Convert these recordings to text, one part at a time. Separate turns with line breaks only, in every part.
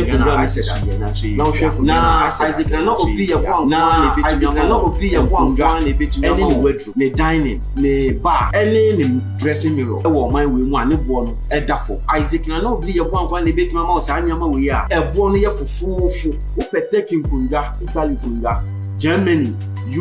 na Isaac na Isaac na obi ye kwa na Isaac na obi ye kwa ndwa na betu na wardrobe ne dining ne bar any ne dressing mirror e wo man we mu ane bo no e da fo Isaac na obi ye kwa na betu ma o sa anyama we a e bo no ye fufufu wo peteki nkundwa Italy kundwa Germany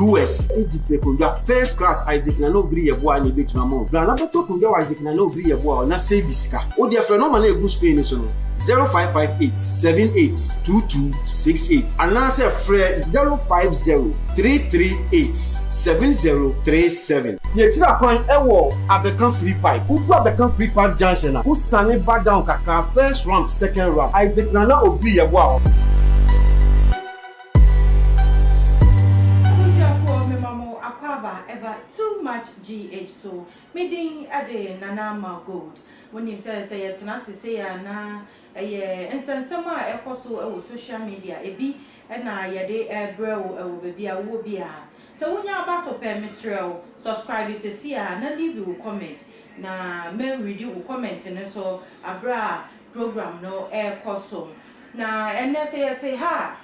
US Egypt kundwa first class Isaac na obi ye bo na betu ma o na beto kundwa Isaac na obi ye bo na service ka o de frɛ no ma na egu screen so no 0558782268 and answer phrase 050-338-7037. Ye tira kwan ewo Abekan free pipe. Uku Abekan free pipe junction na. Usane back down kaka first ramp, second ramp. Isaac na obi ye bo.
Ever too much GH so meeting ade Nana Gold when you say it's na say na nsensema ekoso e social media ebi na yede ebrew e baby a wo bia so wonya aba so per misrel subscribe say na leave you comment na me read you comment ne so abra program no ekoso na ene say yete ha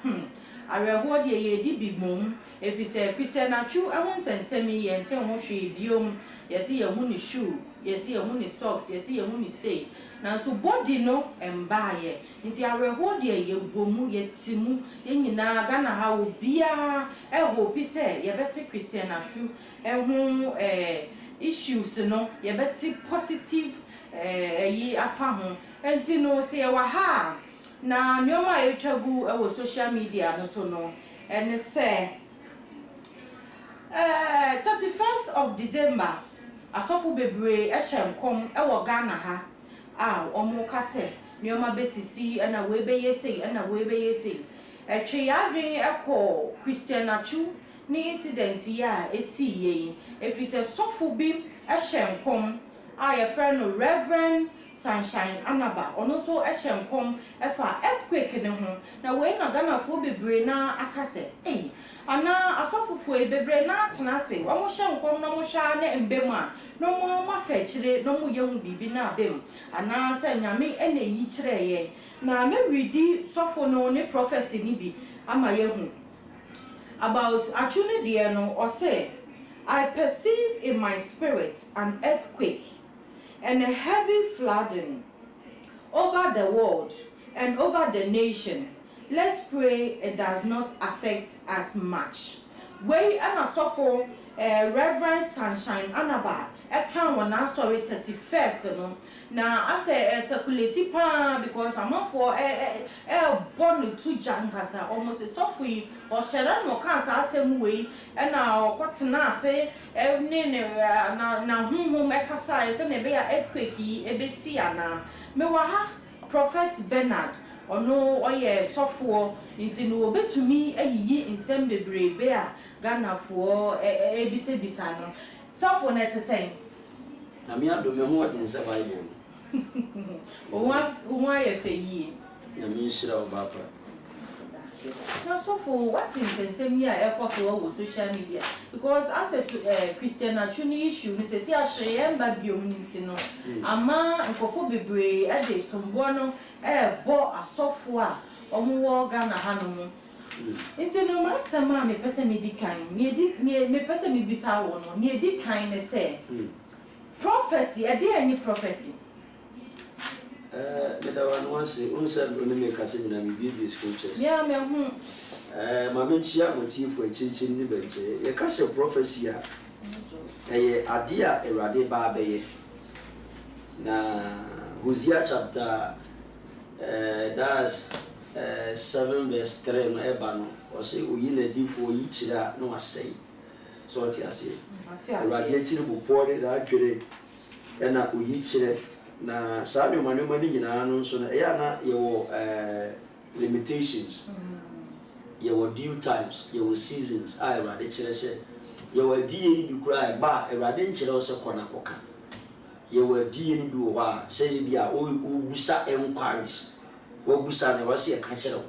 arewo de ye di bigmom if you say Christian Atsu awon sensemi ye nte ho hwe biom ye see ye hu ni shoe ye see ye hu ni socks ye see ye hu ni say na so body no emba ye nti arewo de ye bomu ye timu ye nyina Ghana ha obia e hope say ye beti Christian Atsu e hu issues no ye beti positive yi afa ho enti no say wa ha na nyoma e twagu e wo social media no so no and say 31st of December asofu bebre ehyenkom e wo Ghana ha omo ka se nyoma besisi na we beye sei na we beye sei twe adwen ekọ Christian Atsu ni incident ya esi ye efi se sofu bi ehyenkom ye friend no Reverend Sunshine Anaba ono so ehyenkom efa earthquake ne ho na we na Ghana fo bebre na akase ana asofofo ebebre na atena se wo mo hyenkom no mo hwa na embem a no mo mafa kire no mo yehu bibi na abem ana se nyame ene yi kire ye na me readi sofo no ne prophecy ni bi ama yehu about Atsu ne de no o say I perceive in my spirit an earthquake and a heavy flooding over the world and over the nation. Let's pray it does not affect us much. We and so Reverend Sunshine Anaba can one sorry 31st no na I say circulate pa because I'm for born to jankasa almost so free or share no cancer same way and now what na say na hum ekasa say na be earthquake e be see ana me wa ha Prophet Bernard ono oye sofo nti no obetumi ayiyi nsem bebrebe a Ghana fo ebise bisa no sofo na tesen
na me adome ho den se Bible
o wa ye feyi
na me shira obapa
na sofo what is nsem ya ekoso wo social media because as a Christian Atsu ni issue ni se si ahye mba biom nti no ama nkofo bebre ade sombo no bo asofo a omo Ghana ha no mu nti no ma sama me pese me di kan me pese me bisa wo no me di kan ne se prophecy e dey any prophecy
me da wan wan se unsa no me ka se na me bi scriptures
yeah me hu
ma me ntia motifo chinchin ni benche ye ka se prophecy a eye ade a Ewurade ba beye na Hosea chapter that's 7 verse 3 no eba no o say oyi na difo yi kira no asai so ti ase Ewurade tiri bo ne da adwere na oyi kire na sa ne mani nyina no so na ya na ye wo limitations ye wo due times ye wo seasons a Ewurade kire se ye wo die ni bi kura ba Ewurade nkire o se kona koka ye wo die ni bi wo ha se bi a o busa enquiries wo busa ne wo se e ka kire o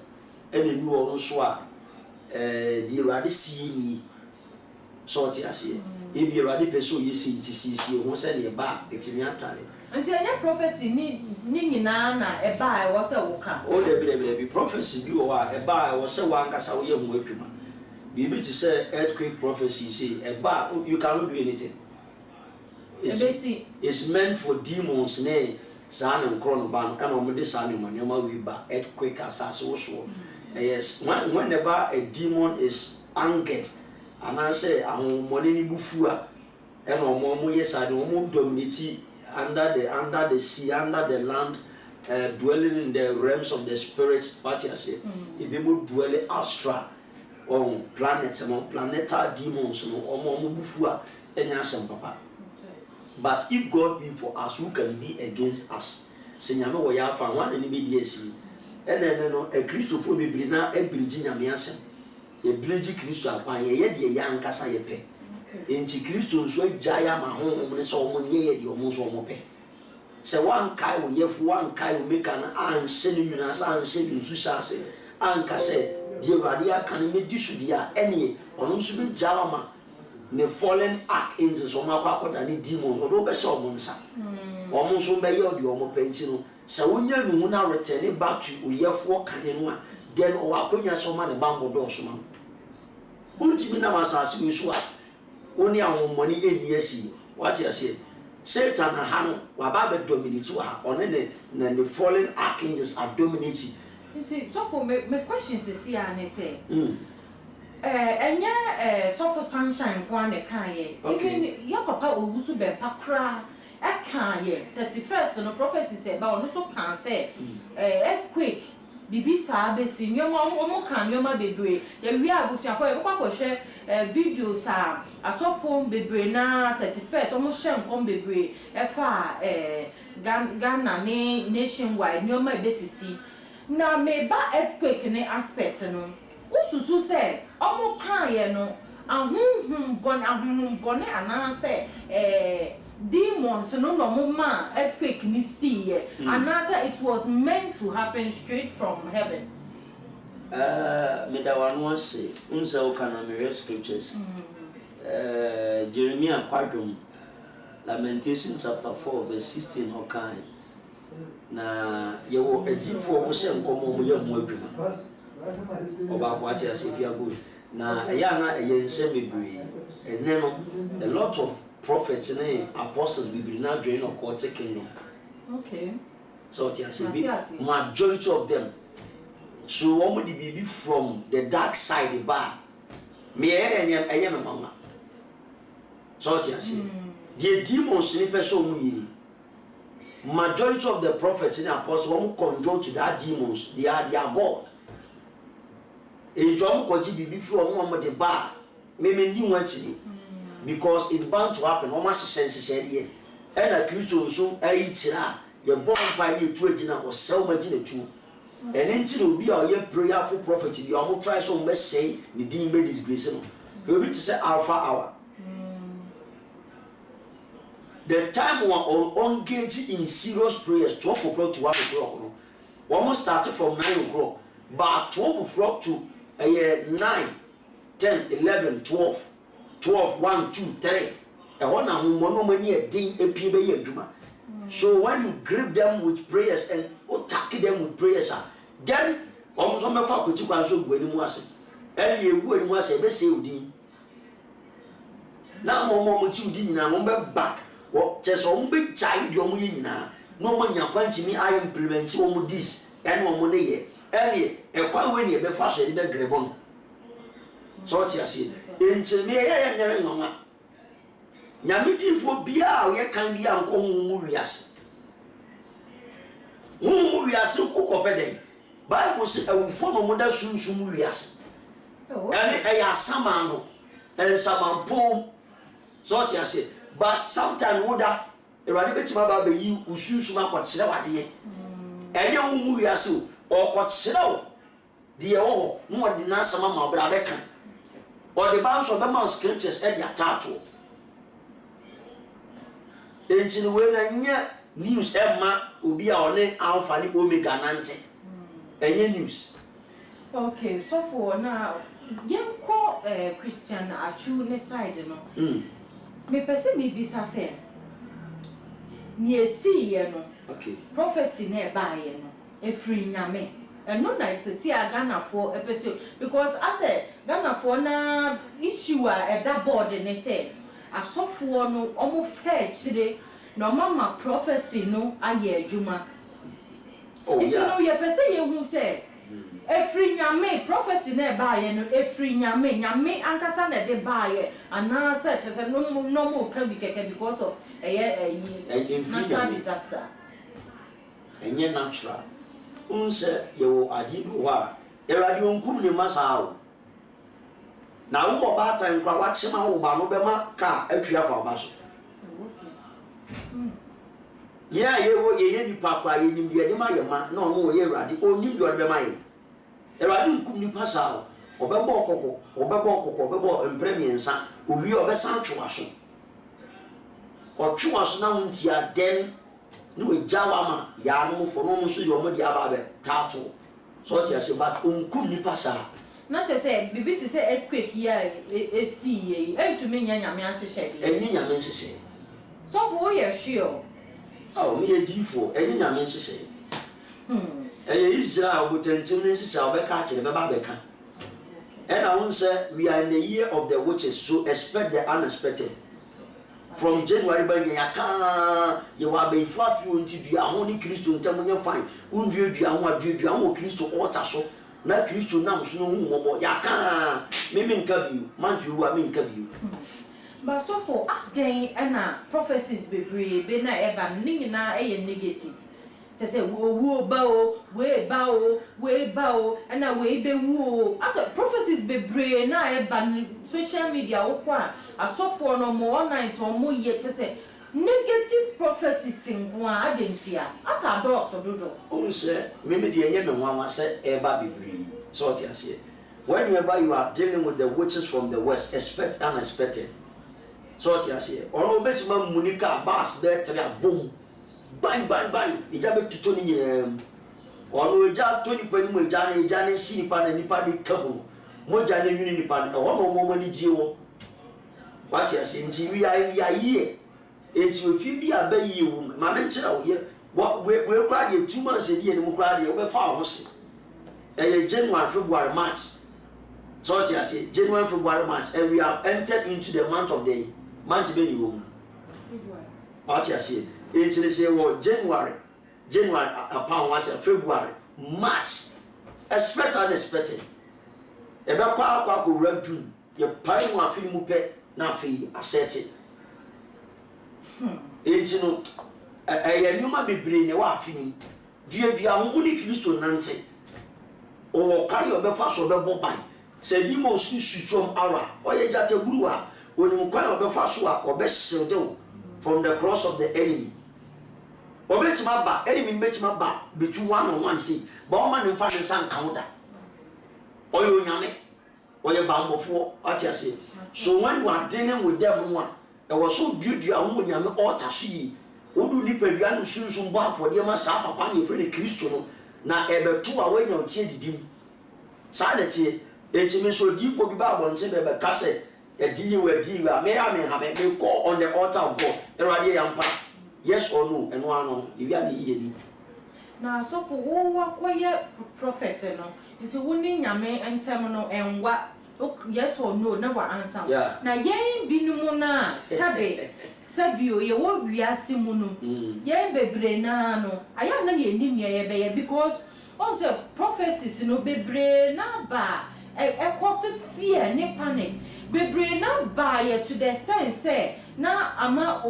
ene ni wo so a di Ewurade sie ni so ti ase ebi Awurade pese oyesi ntisisi ho se ne ba etimi atare
nti anya prophecy ni nyina na eba e wo se wo ka
o de bi prophecy bi wo a eba e wo se wa nkasa wo ye ho adwuma bibi ti say earthquake prophecy say eba you cannot do anything. It's meant for demons ne sa na nkro no ba no e no mo de sa ne manema we ba earthquake asase wo so. Yes, whenever a demon is angered and I say ahomone ni bufu a e no mo yes ade mo dominate under the sea, under the land, dwelling in the realms of the spirits. What you say? If people dwell astral on planets, planetal demons, on bufua, and papa. But if God be for us, who can be against us? Senyame we ya fa one any be DSC. And then no a Christo for be brina e bridge nyame a bridge Christo akwan ye de ya nkasa ye pe. Enti Christo nso agya ma ho ne so mo nye ye de omo so mo pe. Se wan kai wo yefu wan kai wo meka na anse ne nwuna sa anse ne nsu sase anka se de Awurade aka ne medi sudia ene ono nso be gya ma ne fallen archangels o ma kwakoda ne demons o do be se omo nsa. Omo nso be ye de omo penti no se wonya nu na return back to oyefu kane no a then o akonya so ma ne bambo do so ma. Unti bi na masase we so a oni ahomoni eni asi what you say Satan and Hano were about dominate on the fallen archangels are dominating.
So for my questions is here and they say and yeah so for sunshine one can even your papa will to be pakra I can't yet 31st and the prophecy said but also can't say earthquake bibi sabe sinyo mo kan yo ma bebre ya wi abusuafo e kwa share video sa asofo bebre na 31st omo share nkom bebre e fa Ghana ne nationwide nyo ma besisi na me ba earthquake ne aspect no ususu se omo kan ye no ahunhun bone ana se demons no ma earthquake ni see and answer it was meant to happen straight from heaven.
Me da one was say unsa o kana me scriptures. Jeremiah kwadum Lamentation chapter 4 verse 16 okan na yewo edifo mo se nkomo mo ye mo adwuma oba ko ati ase fi ago na eya na eyense bebre eneno a lot of prophets and apostles be now join or court kingdom.
Okay.
So majority of them. So one would be from the dark side the bar. Me I am a mama. So the demons in person majority of the prophets and apostles won't control to that demons. They are God. A drum could be from one with the bar. Maybe new one today. Because it's bound to happen. Almost sense said here. And a Christian so tira your born by the tragina or so much in the two. And until be our prayerful prophet, you almost try so much say the dean made disgrace. You will to say alpha hour. The time we are engaged in serious prayers, 12 o'clock to 1 o'clock. Almost started from 9 o'clock, but 12 o'clock to 9, 10, 11, 12. 12, 1, 2, 3. And one of them a ding a PB. So when you grip them with prayers and attack them with prayers, then almost on my faculty can show when you was. And you would was a best say, now, more you didn't remember back. Or just one big child, your winner. No one you're punching me, I implement one this and one money. And a quite when you be fast and be grebon. So what you see. Into me, I am young. Yamiti for Bia, we can be uncle Murias. Murias, cook day. Bible says, I will form a mother soon Murias. And I have some and some poem. So what you say. But sometimes, Woda, a rabbit baby, you who shoot my consider what ye. And young Muriasu or consider. Dear, oh, more than answer Mamma Brabecan. Or the bounds of the mouse scriptures at your tattoo. Into the way news Emma will be our name Alpha Omega Nante. Any news?
Okay, so for now, young call Christian Atsu side, me pese me bisa se ni esi ye no
okay
prophecy na ba ye no efri nyame eno na itesi Ghana for episode because I said Ghana for na issue a that board ne say asofo no omo fair chire no mama prophecy no aye adwuma
oh yeah
no ye pese ye hu say efri nyame prophecy na ba ye no efri nyame ankasa na de ba ye ana say chese no mo kan bi keke because of natural disaster
enye natural unse yewo adi bi wa erade onkum ne masao na wo ba tan kwa wa chema wo ba no be ma ka atwa fa ba so yeah ye ni pa kwa ye nim de ma ye ma na ono wo ye erade onim de be ma ye erade onkum ni pasao obebo obebo empremiensa owi obesan twa so otwa so na wontia den no we jawama ya no for no so yo mo dia ba be tato so ti ase but onkum ni pasa
na che say bibi ti say earthquake ya esi ye e to me nyame ahyehyɛ de
enyi nyame nhyehyɛ
so for ye sure
oh me ye difo enyi nyame nhyehyɛ Israel botentim nhyehyɛ obeka akere be ba beka and I won't say we are in the year of the witches, so expect the unexpected. From January by yaka you are being far few until you are only Christian temple fine. Undu you are Christian altar so na Christian nam so no yaka me nkabi man you are me nkabi.
But so for day and prophecies be na eba ni na negative. To say wo bao we bao and we be wo as prophecies be brave na eba social media wo kwa asofo no mo online to mo ye to say negative prophecies singwa adentia as a doctor dodo
o say me de enye me nwa say eba be brave so what you say whenever you are dealing with the witches from the west expect unexpected so what you say ono betima munika bass be three boom bang ija be tuto ni ono ija to ni pani mo ija ne si ni pa ni kamu mo ja ne nwini ni pa ono mo ni jiwo what you say nti we are ye enti ofi bi abayi wo ma me nkyira wo ye we kra de 2 months e die ni mo kra de we fa ho se January February March so what you say January February March and we have entered into the month of the month be ni wo what you say it say what January upon what February March expect unexpected e be kwa ko rap June ye pai mo afi mu pe na afi asset it no e nyuma bebre ne wa afi ni dua ho ni Kristo nante o kai o be fa so be boban se di mo su trom ara o ye jate buru a oni kwai o be fa so a o be shield from the cross of the enemy obetima ba enemy betima ba between 1-on-1 see but o man nfa ne san counter oyo nyame oye bambofo atiase so when you are dealing with them one e was so dua ho nyame altar so yi odu ni padua no sunsun bo afode ma sa papa ne free Kristo no na ebeto a wanya o tie didim sa da tie etimi so difo bi ba abonte be be kase edi wa me ha me call on the altar of God erade yampa yes or no and one if are the yeni
na so for wo akoye prophet no nti woni nyame entem no enwa yes or no na wa answer na yen binumu na sabio ye wo wiase mu no yen bebre na no aya na ye ni ye be because on the prophecies no bebre na ba e cause fear ni panic bebre na ba ye to the extent say na ama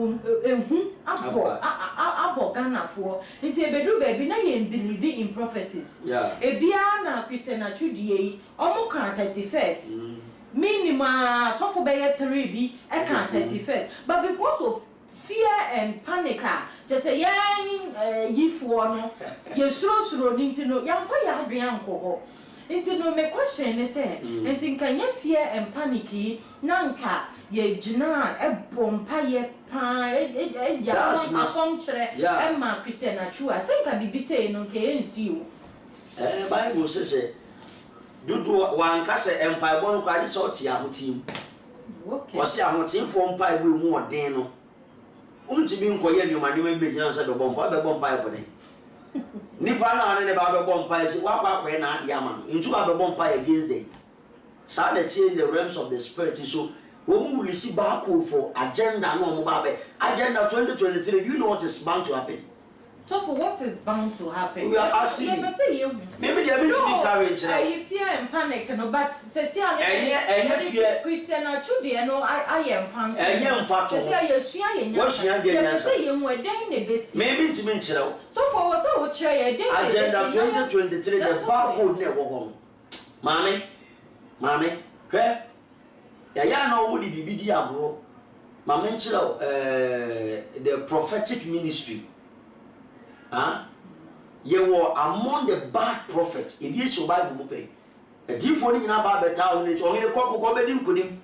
ehu abo Ghana for nti ebedu baby na ye believe in prophecies ebia na Christian Atsu die omo kan 31st minimum so for be 3 bi e kan 31st but because of fear and panic just say yifuo no ye suro nti no yamfa ya adwan ko nti no me question is say nti kan ye fear and panic na nka ye gina e bompa ye pa ya ma komchere e ma Christian Atsu a say ka bibi say no ke ensi o
Bible says dudu wan ka say empire bon kwa di so ti amutim
Okay.
Was ya motin for mpa egbe mu odin no. Untimi nkoye ni omade me begina se be bompa be bompa for dem. Nipa na ane ne ba be bompa se wakwa akwe na ade ama no. Ntu ba be bompa against them. So that in the realms of the spirit so when we receive barcode for agenda no mo ba be agenda 2023 do you know what is bound to happen?
So for what is bound to happen?
We are asking. Maybe they are meant to be carried.
I fear and panic, no, but Cecilia, Christian Atsu, no, I am found.
I am found. Maybe to mention.
So for what I would try
agenda 2023, the barcode never home. Mommy, where? Ya no would be diablo. Mamma, the prophetic ministry. You were among the bad prophets. If you survive, you pay. A different in about the town, it's only the cocoa bedding put him.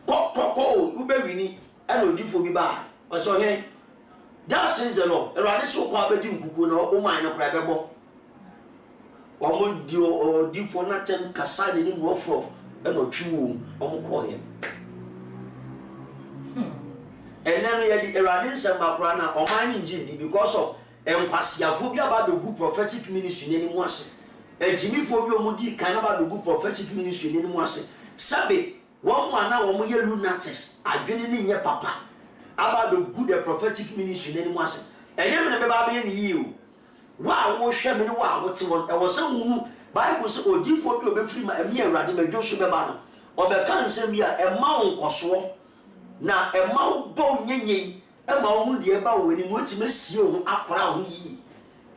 Cocoa, you bury and no different be bad. Or so, hey, that says the law. A rather so called bedding cuckoo or mine or private book. One more deal or different nothing, Cassandra in rough and no chew on call him. And then we had the Iranese and Mabrana or mining Jindi because of. Phobia about the good prophetic ministry anymore. And Jimmy Phobia Mudi can about the good prophetic ministry anymore. Sabe, one now on your lunatics. I've been in your papa about the good prophetic ministry anymore. And you never be in you. Wow, was sharing wow, what's one? I was some Bible so or deep for you free my mere radical Joshua Banner or the cancer be a mount coswo. Now a mount bone yen. Emma who the about when you want to miss you akra ye.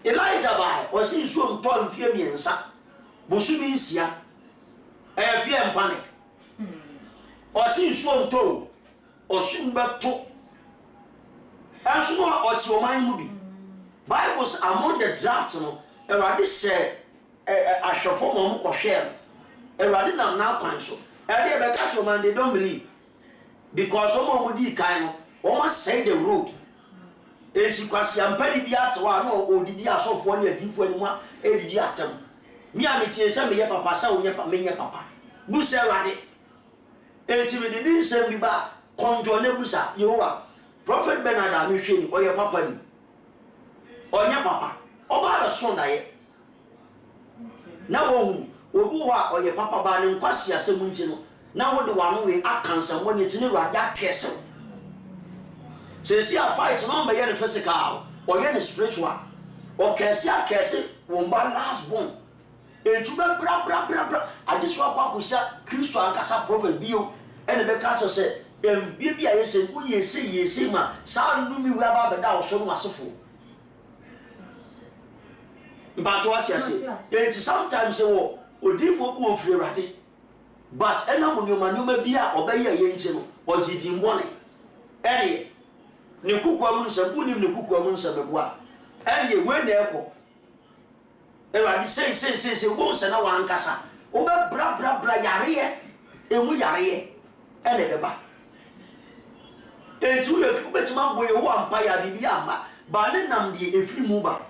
Elijah by was in so torn fear me and sa. Bushimisia. I fear and panic. Or see so toe or soon back to. And so what your mind will be. Bibles among the draft no. Already said I shall form on Koshel. Already now counsel. And they catch your man they don't believe. Because someone would be kind of. Almost say the road. And she was a penny be at one or did you also for you a different one? Did you at them? Me, I'm a some papa, so never papa. Busa Raddy. And she didn't send me back. Conjure Nebusa, you are Prophet Bernard Machine or your papa. Or your papa. Or by the son I now or your papa banning Passia Semuntino. Now the one way I cancer when it's in a radia castle. Says you fight number yen physical or yen spiritual or Cassia Cassie won't buy last bone. And to bra. I just walk with Christian Atsu prophet Bio and the Becato said, and baby I said, who ye say, ma, sound knew me about the down so much fool. But what you say, and sometimes so or different one free ratty. But and I'm your man, be obey a yen or GT money. Eddie. Ne kukwa munsa buni ne kukwa munsa bebwa ene we na eko ewadi say wonsa na wankasa obe bra yare emu yare ene beba entu ye kubetima boye wo ampa ya bibi ama ba ne nam de efiri mu ba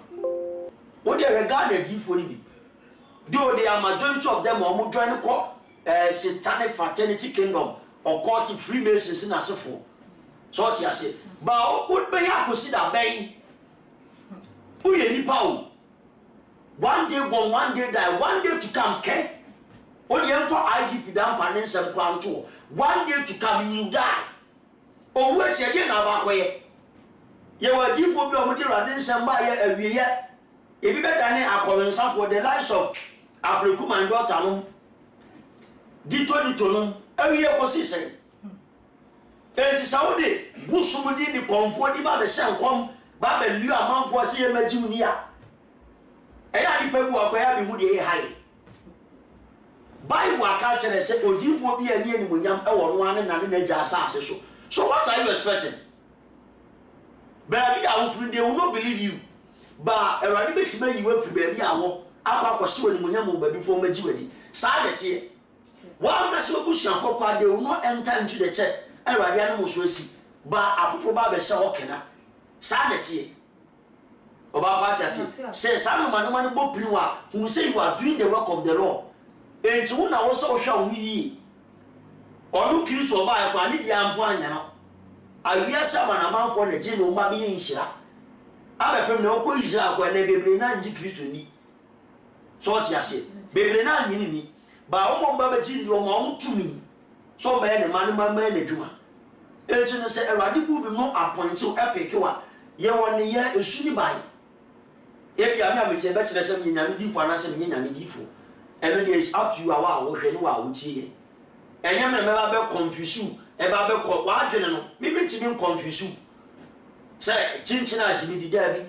wo de regard the diffo ni bi though they are majority of them omo join ko satanic fraternity kingdom or cult freemasons in asefo so what you say but would be a consider bay. Who any power? One day born, one day die, one day to come, okay? Only for IGP down Panens and Crown Tour. One day to come, you die. Or what's again about way? You were deep for your material, then somebody every year. If you better than a commensant for the lives of Afric and daughter, Dito, every year was he. And Saudi, Busumudi, the comfort, the Babel Sam come, Babel, you are Mount Poissy, Majunia. And I people who are very high. Bible culture and said, oh, you will be a near Munyam or one and another Jasa. So what are you expecting? Baby, they will not believe you. But a radical makes me you went for baby. I will pursue Munyam before Majuadi. Silent. One does not push for quite, they will not enter into the church. And Radiano Muswesi, but I prefer Babel Sawkena. Sanity. About what says some man who say you are doing the work of the law. And so now also shall we. Onu Kristo ba ya kwa ni dia ampo anya no. Awia sama na manfo na je no ma be yinhira. Abepem na okọ Israel kwa na bebre na nji Kristo ni. So ti ase. Bebre na nyi ni. Ba omomba ba ji ndi o ma omtumi. So ba ne man ma na djuma. Enti no se Awurade bu bi no appoint o epekewa. Ye woni ye esuni bai. Ebi ami ameche be kire sem nyame difo anase nyame difo. Eno dey is up to you awa wo hwe no wa wo chi ye. Enye me ba be confuse you, e ba be wa adwene no. Me timi confuse you. Say chinchina jibi di dabi.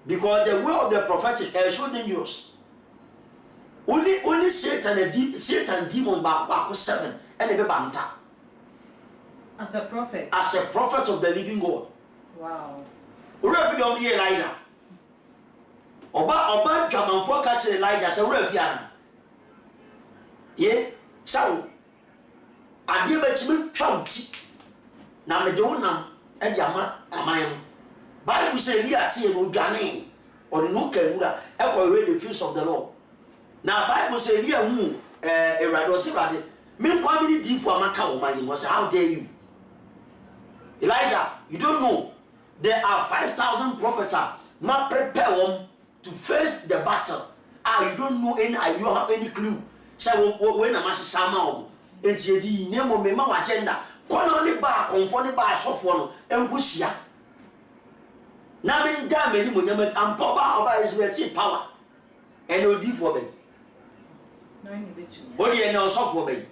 Because the way of the prophetic is so dangerous. Only Satan demon back 7 and be banta.
As a prophet.
As a prophet of the living God.
Wow.
Ure fi dom ye Elijah. Oba dwamanfo ka kire Elijah say ure fi ana. Ye, sawo. Ade ba chimi twamti. Na me de wonam e di ama aman. Bible say Elia tie no dwane. Or no kawura e ko read the face of the Lord. Now Bible say Elia hu Erado se rade. Me kwa me di fu amaka wo man was how dare you? Elijah, you don't know. There are 5,000 prophets ma prepare them to face the battle. You don't know any, you don't have any clue. So when a master sama enti edi nemo me ma agenda. Kono ni ba konfo ni ba sofo no enkusia. Na me nda me ni mo nyama ampoba oba is power. And odi for be.
No ni betu.
Odi ene osofo be.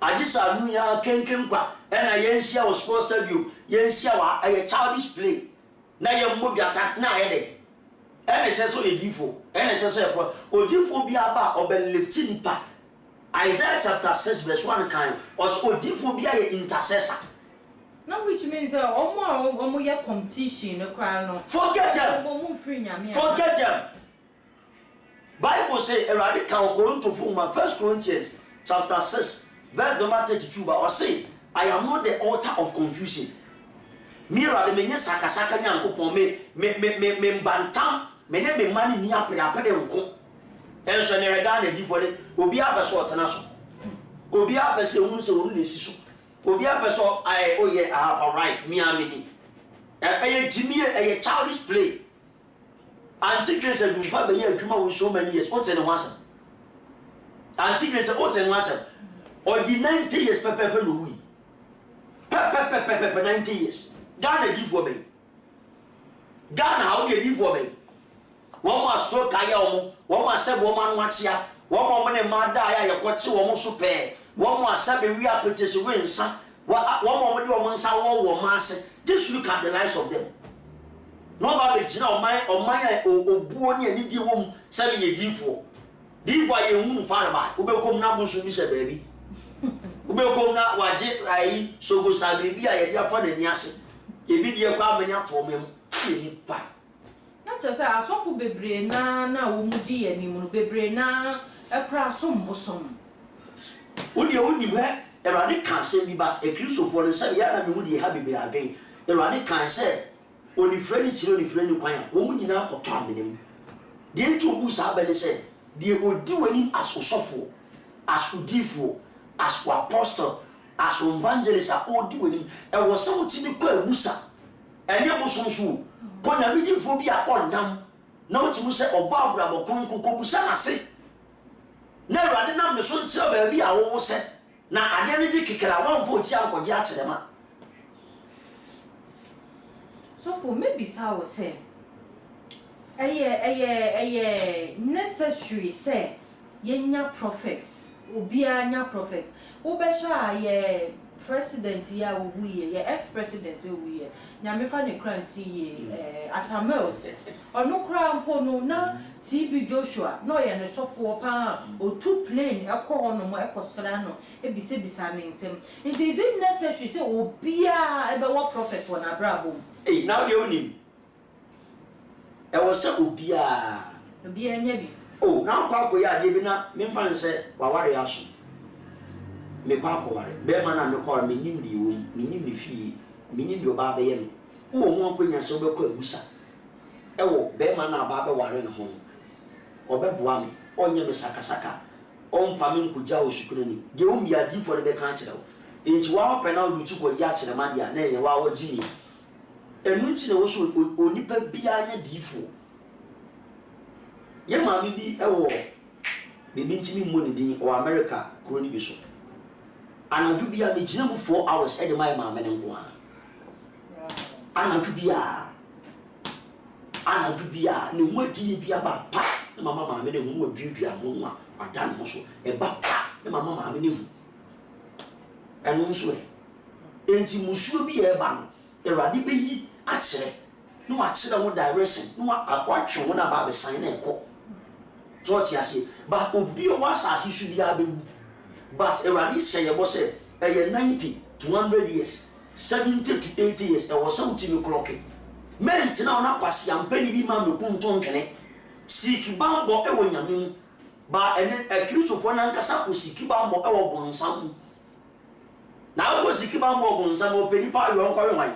Ajisa nu ya kenken kwa na yensia was sponsored you yensia wa a childish play na ye modata na ye de ene cheso edifo ene cheso e pro odifo bi aba obelifti nipa Isaiah chapter 6 verse 1 kan os odifo bi a intercessor.
Now which means omo ye competition no kwa no.
Forget them. Forget them. Bible say Eradi kan Korinto fo ma 1 Corinthians chapter 6 verse number 32 but or say I am not the author of confusion. Mira de menye sakasaka nyankopon me bantam me ne me mani ni apere nko. Enso ne rega na di fode obi abeso otena so. Obi abese hu se wonu nesi so. Obi abeso I I have a right me amini. Jimmy a childish play. Antichrist do fa be ye adwuma with so many years. What say the wasa? Antichrist what say wasa? Or the 90 years pepe no we. Pepe 90 years. Ghana give for me. Ghana how they give for me. One more stroke kaya omo, one more say woman watchia, one more money ma die ya kwachi woman super. One more say we are purchase win sa. One more do woman sa wo mass. Just look at the lives of them. No ba be jina o man obuo ni ani di wom say ye di for. Di for ye hu fa ba. Ubekom na busu bi se baby. Ubekom na waje ai sogo sagri bi a ye dia fa na ni ase. E bi die kwa amanya to mem. Ni pa.
Na chose asofu bebre na wo mudi ani mu bebre na ekra sombosom.
Odi oni we Erade kan se bi but e Christopher no say ya na me hu die ha bebre agen. Erade kan se oni freni chire oni freni kwan a wo mu nyina akoto amenem. Die ntu obu sa abele se die odi wani as osofo, as udifo, as apostle, as evangelist a odi wani e wo se wuti ni kwa ebusa. Enye bosonso ko na midifo bi a ondam na wuti mu se oba abrabo konko busa na se. Na Erade na me so nchira ba bi a wo se na ade ne di kekera wonfo ti ankoje a kire ma.
So for maybe how say necessary say yenya prophets obia nya prophet obesha ye president ya obuye ye ex president obuye nyame fa ne kransi ye atamels ono kra mpo no na TB Joshua no ye ne sofo pa o two plane ekọ no mo ekosra no ebise ne nsem it is necessary say obia ebe wo prophet wona brabo.
Hey, now the only. I was so obia.
Obia nyabi.
Oh, now kwa ya de bi na me mfa nse wa ware aso. Me kwa ware. Be ma na me kwa me nim di wo, me nim ni fie, me nim di oba be ye me. Wo ho akonya se obekọ agusa. E wo be ma na ba be ware ne ho. Obeboa me, onye me sakasaka. on famine kuja o shukrani de o mi adi for be kan kire o enti wa open na o tu ko ya kire ma dia na ye wa wo gini enu nti na wo so onipa bia nya difo ye ma bi ewo bibi ntimi mo ne din o America kuro ni bi so anadu bia me gina mu 4 hours e de my ma me ne nko a anadu bia ne mu adi bia ba pa ne mama ma me ne mu adudua mo a adan mo so e ba pa ne mama ma me ne hu enu so enti musuo bi e ba no Erade be yi a kire no wa kire wo direction no wa atwe wo na ba be san na ekọ church ya se ba obi o wa asase su bia be wu but Erade say ye bo say 90 to 100 years 70 to 80 years e wo some timi clock men tina ona kwase ampani bi ma me kunton twene siki bambo e wo nyame ba ene Christopher na nkasa ko siki bambo e wo bonsam na wo siki bambo bonsam o peni pa yo nko yo wan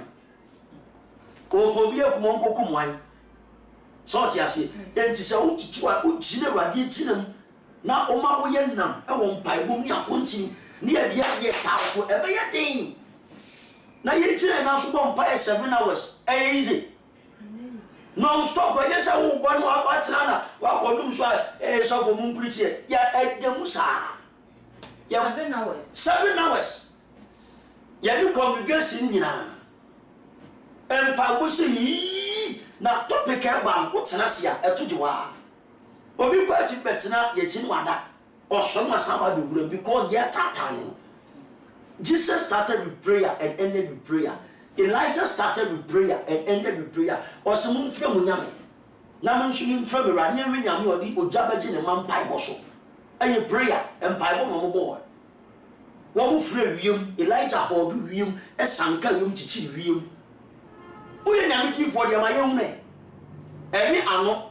o bi e kumo nko kumwan so ti ase enti se wo tutu a o gina Erade tinam na o ma wo ye nam e wo mpai bom ni akonti ni e dia ye tawo e be ye den na ye gina na so bom mpai 7 hours e easy non stop when you say wo bon wa atina na wa kodum so so for mun preach ya edemu sa ya 7 hours ya ni congregation ni na empa bo se yi na topic e ba wo tena sia etuji wa obi kwa ti betina ye chin wada o so na samba do wura because ya tatano Jesus started with prayer and ended with prayer. Elijah started with prayer and ended with prayer. Or some from Yami. Naman shooting from Iranian Yami or the Ojabaji and Man Pipe so. A prayer and Pipe on board. One free room, Elijah hold room, a sanka room to chill room. Who are Yami for the my own name? Any ano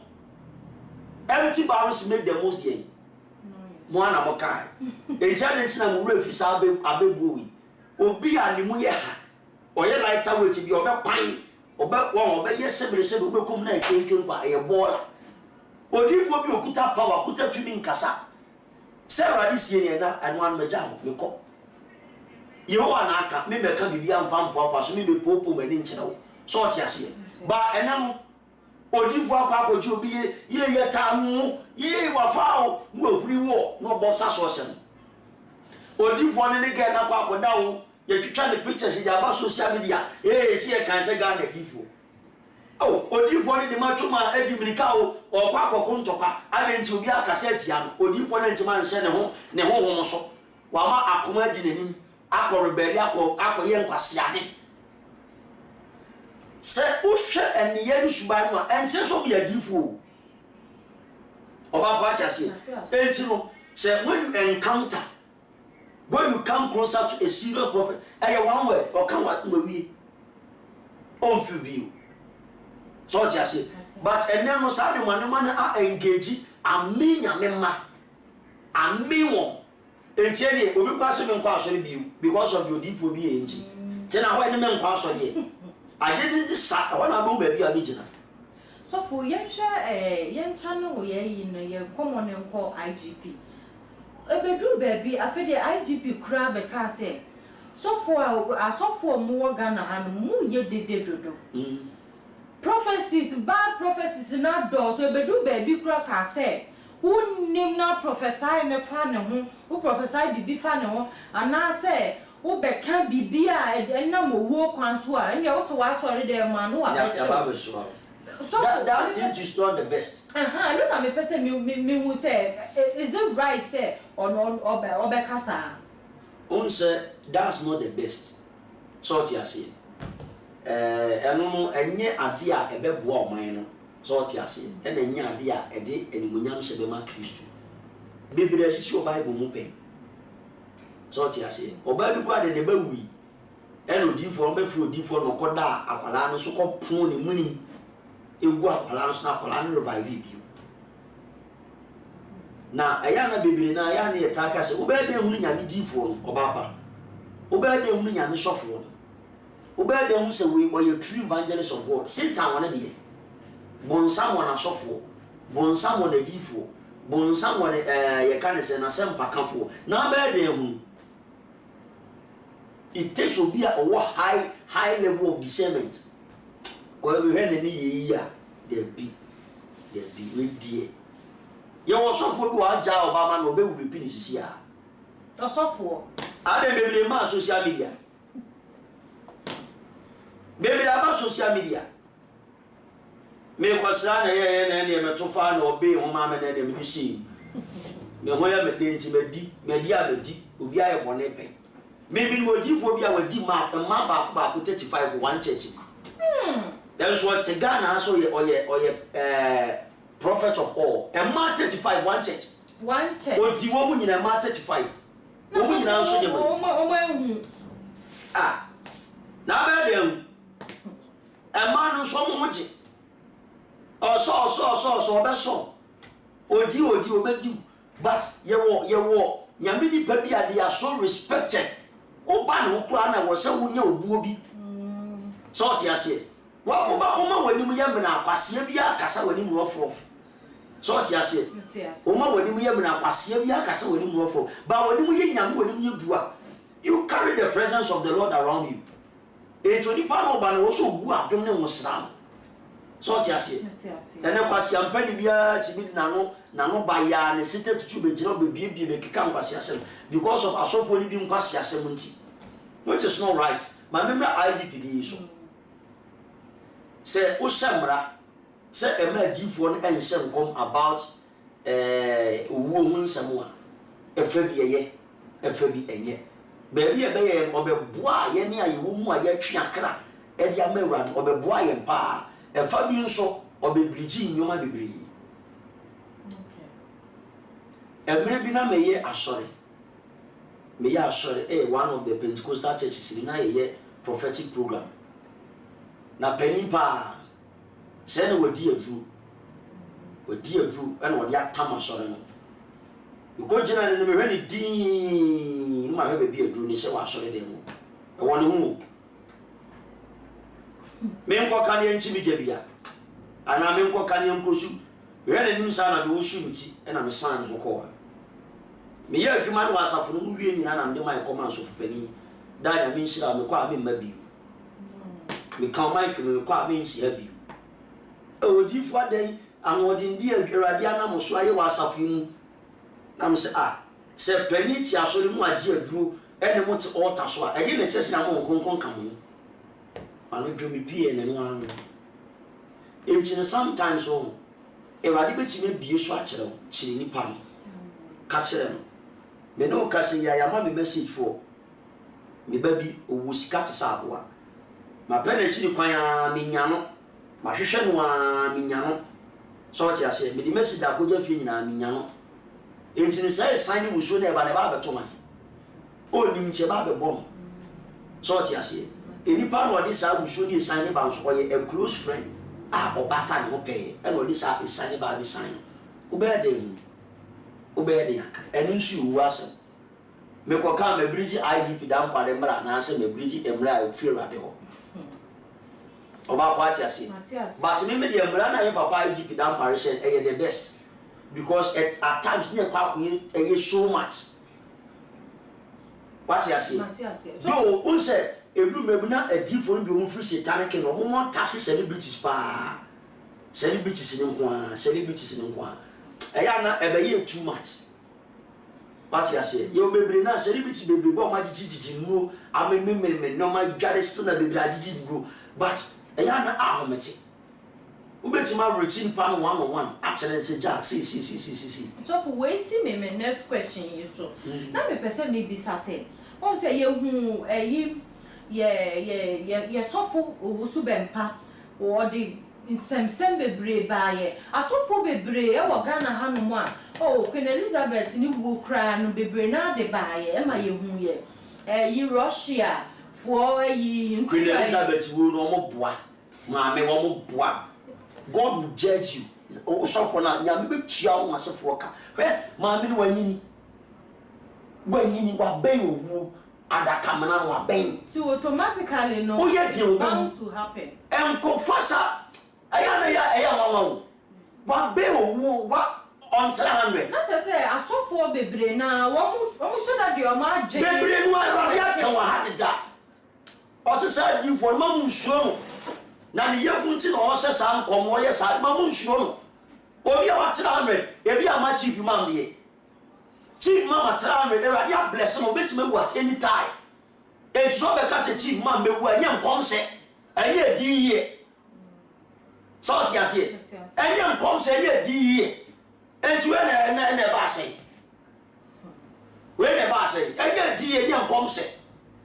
empty barrels make the most yen. One amokai. A challenge na refuse abebuwi. Obi animu ye ha. Oye lighter weight bi obe pan obe ye sebere obe kom na ekenken kwa ye bola odifo bi okuta power okuta tumi nkasa se Erade sie ne na anu an meja ho meko yehowa na aka me meka bibia mfamfo afa so me be popo mani nkyere wo so oti ase ba enam odifo akwakoji obi ye tamu ye wafao mu ohuri wo no bossa so se odifo ne ne ga na kwakoda wo ye twitwa the pictures ya ba social media see e kan se Ghana difo oh odifo ne de matuma edi mirika o okwa akoko ntokwa abenti obi akase atia no odifo ne ntima nse ne ho so wa ma akoma di nanim akọ rebelli akọ ye nkwase ade se uhwe eniye ni suban no enche so bi adifo oba ba cha se enti no se when you encounter when you come closer to a serious prophet, one word or come what we on view. So what I say, but and then was how the man are engaged. I mean, a member, I mean one. And Jenny, we pass him in because of your deep will be engine. Then I went men pass on here. I didn't decide. I want to move baby original.
So for young channel, we in a common name called IGP. Ebedu baby afi de IGP kura be ka say so for more Ghana and mu ye dede dodo prophecies bad prophecies na do so ebedu baby kura ka say who name na prophesy ne fa ne ho who prophesy bibi fa ne ho ana say who be ka bibi a na mo wo kwan so a enya wo to wa sorry de man no wa be
so that thing is not the best.
I don't know me person me say is it right say on obe kasa.
On say that's not the best. So what you say? Eno enye ade a ebeboa oman no. So what you say? Ena enye ade a ede enimunyam hye be ma Kristo. Bibiri asisi o Bible mu pen. So what you say? Oba bi kwa de ne ba wi. Eno difo on be fro difo no koda akwala no so ko pon ne munim. Egu akwala so na akwala no revive bi. Na aya na bibiri na aya na yetaka se oba de hunu nyame difo no oba ba. Oba de hunu nyame sofo no. Oba de hunu se we oye true evangelist of God. Satan wona de. Bonsam wona sofo. Bonsam wona difo. bon someone ye can say na sem pakanfo na be dey hu it takes to be a high level of discernment ko we he ni yi a there be we die ye wo so fo bi wa ja obama na obe wu bi ni sisi a
osofo
ade bebre ma social media bebre aba social media me kwasra na ye na me to fa na obe ho ma me na me di shi me ho ya me de nti me di a me di obi aye bone pe me bi no di fo bi a wadi ma ba 35 one church then so te Ghana so ye prophet of all a ma 35 one church odi wo mu nyina ma 35 wo mu nyina so ye mo na be dem a man no so mo ji so be so odi obedi but ye wo nyame ni pa bi ade so respected o ba no kura na wo se wo nya obuo bi so ti ase wa ko ba o ma wani mu yam na akwase bi akasa wani mu rofof so ti ase o ma wani mu yam na akwase bi akasa wani mu rofof ba wani mu ye nyame wani mu ye dua you carry the presence of the Lord around you e jodi pa no ba na wo so obu adom ne wo sra so ti ase ene kwase ampani bia chibi na no ba ya ne site tutu be jira be bie be kika kwase asem because of asofo ni bi kwase asem nti which is not right my member IGPD so say o shamra say e ma difo no ense nkom about owo hu nsem a efa bi eye efa bi enye baby e be ye obeboa ye ne aye wo mu a ye twe akra e dia mawura obeboa ye mpa efa bi nso obebrigi nyoma bebre emre bi na meye asore one of the Pentecostal churches in na ye prophetic program na penimpa se na wadi adru and wadi atama asore no because jina ne me hwani din ma hwe be adru ni se wa asore dem e woni hu me nko kan ye nchi mi jebia ana me nko kan ye nkosu hwe nim sa na be wo su miti e na me san ho ko me ye adwuma no asafo no wie nyina na me mai koma so fupani da ya me nshira me kwa me mabi me kan mai me kwa me nshira bi o di fo adan anodin di awurade anam so aye wa asafo mu na me se se pani ti asori mu agi aduro ene mo te altar so a ege me chese na mo konkon kan mo anu dwo me pie ne no anu enchine sometimes o awurade be chi me bie so a kire chiri ni pa no ka kire no me no ka se ya ma me message for me baby owu sika te sa aboa ma pene chiri kwan ya me nya no ma hwehwe no a me nya no so ti ase me di message akoja fi nyina me nya no enchine sai sign mu so na e ba ne ba beto man o nim che ba be bom so ti ase eni pa no odi sa mu so di sign ba so ye a close friend obata ne ope e no di sa sign ba bi sign obede enu nsu wu asem me ko kan me bridge IGP dan pa de mra na se me bridge emra e fiwrade ho oba kwa ti ase but me de emra na ye papa IGP dan parishen e the best because at times ne kwa e so much what you say yo unse edu mebuna edifo nbi mu free satanic no mo tafi celebrities pa celebrities ni nko eya na ebeye too much what you say yo bebre na celebrity bebre bo ma jiji mu amememe no ma dware sto na bebre ajiji bro but eya na ahomete ubetima routine pan 101 actually say jack see
so for we see me next question you so na me person me bisa say on say ye hu ye sofo obusu bempa wo di nsem bebre baaye asofo bebre e wo Ghana hanom a Queen Elizabeth ni wo kra no bebre na de baaye e ma ye hu ye yi Russia fo yi
Queen Elizabeth wo no mo boa ma me wo mo boa God will judge you o sofo na nyame be tua wo asefo ka ma me no wanyini wa ben owu adakamana wa ben
so automatically no bound to happen
enko fasa aya na ya wa wa ben owu wa on 300
not to say I saw for baby now one should have your margin
baby no I can had that also said you for mom show na the year funti no say san komo yes mom show obi a 300 e bi am chief man dey chief man 300 dey bless no bet me what any time e so be ka say chief man mewu anya nkom se anya di ye so ti ase anya nkom se anya di ye enti we na ba say we na ba say anya di ye anya nkom se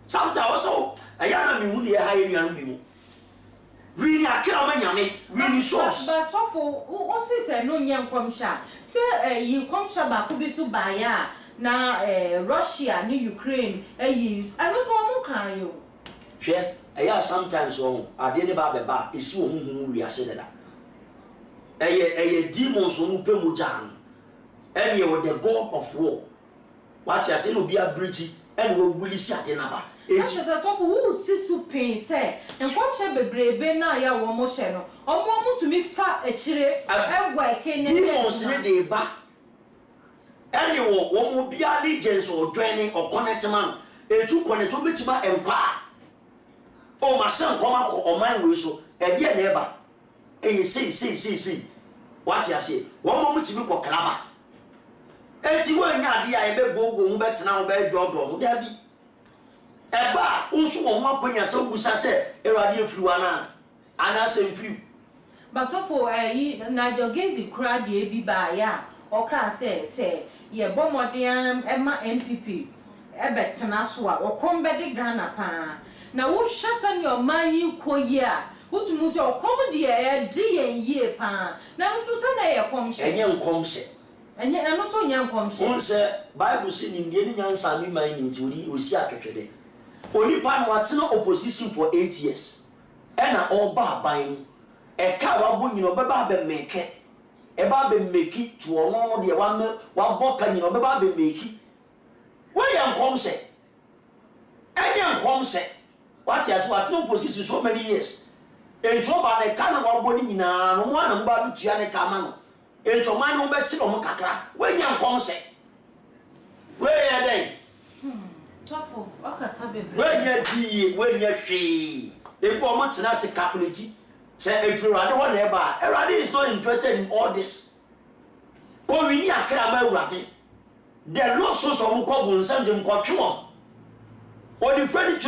sometimes also ayana me hu dey ha ye nwan me mu we na kira manyame we ni source
but so for o say no nya nkom sha say yi nkom sha ba ko bi so ba ya na Russia ni Ukraine yi ano so mo kan yo
hwe aya sometimes so ade ne ba be ba esi wo hu wi ase dada eye demons so mu pemu jan ene wo the god of war what you say no be a bridge ene wo wuli si ade na ba
eti so for who see su pain say nkom sha bebrebe na ya wo mo hye no omo mu tumi fa akire ewa eke ne
demons ne de ba ene wo mo bia allegiance or joining or connect man eju connect o betima enpa o ma se nkom akọ o man we so e de na eba e see what you say wo mo mutimi ko kraba enti wo nya ade a e be gogo hu betena wo be dodo hu da bi eba unsu wo mo akonya se ogusa se erade efriwa na ana se mfiri
but so for na jogezi kra de bi ba ya o ka se ye bomodian ema MPP e betena so a okombe de Ghana pa na wo hwasa ne o man yi koyi a wotumu se okom de e de yen yie pa na no so se na ye komhye
enye nkomhye
enye na no so nya nkomhye
unse Bible say ni ndie ni nyansa mi man ni nti osi atwetwede onipa no atena opposition for 8 years ena oba aban e ka wabo nyino beba be meke e ba be meki to ono de wa boka nyino beba be meki we yan komse enye nkomse what yes what no opposition so many years enjo ba ne kana wabo ni nyina no mo ana mba bi tua ne kama no enjo man no be ti no kakra we yan komse we ya den
Tofo, waka sabe.
Wenya di, wenya hwe. Ebu o motena se calculate. Say if you rade one eba, Erade is not interested in all this. Ko wi ni akra ma Erade. The Lord so so mo ko bunsan dem ko twon. O di friend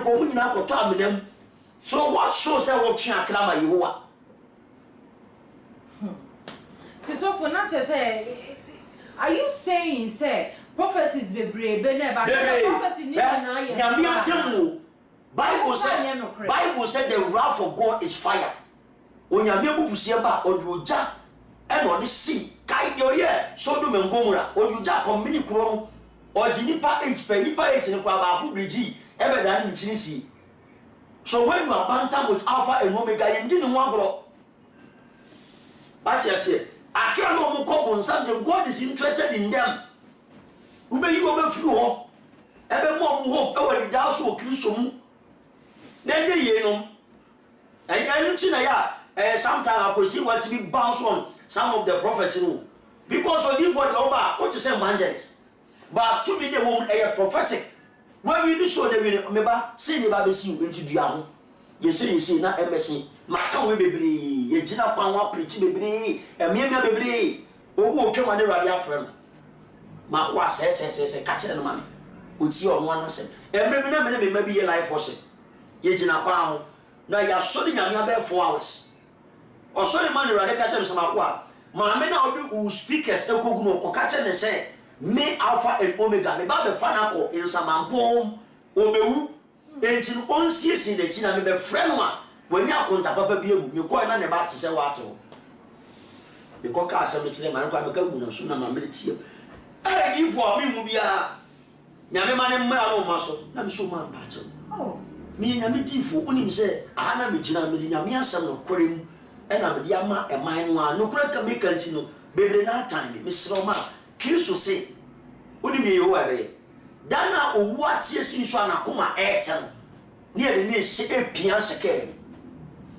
ko mu nyina ko to amenam. So what shows say what twa akra ma Yehowa.
Tofo na say, are you saying say prophecies bebrebe na ba prophecy ni na ye
nyame atemu Bible said the wrath of God is fire onyame bufusie ba oduja e no de si kai de oye Sodom and Gomorrah oduja komini kuro oji nipa nipa ni kwa ba ku brigi e be da ni nchirisi so when you are bantam with Alpha and Omega ye ndi ni ho agro ba che se akira no mo ko bonsam dem God is interested in them ube yi wo me furu ho ebe mo mu ho e wali da so Kristo mu na je ye no anu ti na ya sometimes I could see what to be bounce on some of the prophets no because of the for the oba what you say evangelist but to me the woman a prophetic when we do show the we meba say ne ba be si into dua ho ye say na emesi maka we bebre ye gina kwan wa preach bebre emiamia bebre owo otwa ma ne radio afre no makwa se ka kire no mame oti ono anase emre na me ma bi ye life worship ye gina kwa ho na ya so de nyame abe 4 hours o so de man radio ka kire me makwa mame na odu speakers ekogu no ko ka kire ne se me Alpha and Omega me ba be fana ko insamampom obewu enti no onsiesi de chi na me be frɛ no a wani akonta papa bi egu me ko na ne ba te se wate ho me ko ka asem kire man ko me ka gu na so na ma me tie ifo mi mu bia nyame ma ne mmara no maso na me so ma pa che me nyame tifo onim se aha na me gina me nyame asem no korem e na me dia ma e man no a no kura ka me kanti no bebre na time me sro ma Kristo se onim ye Yehowa be dana owu atie sinso anakoma echen ne ere ne se epia seke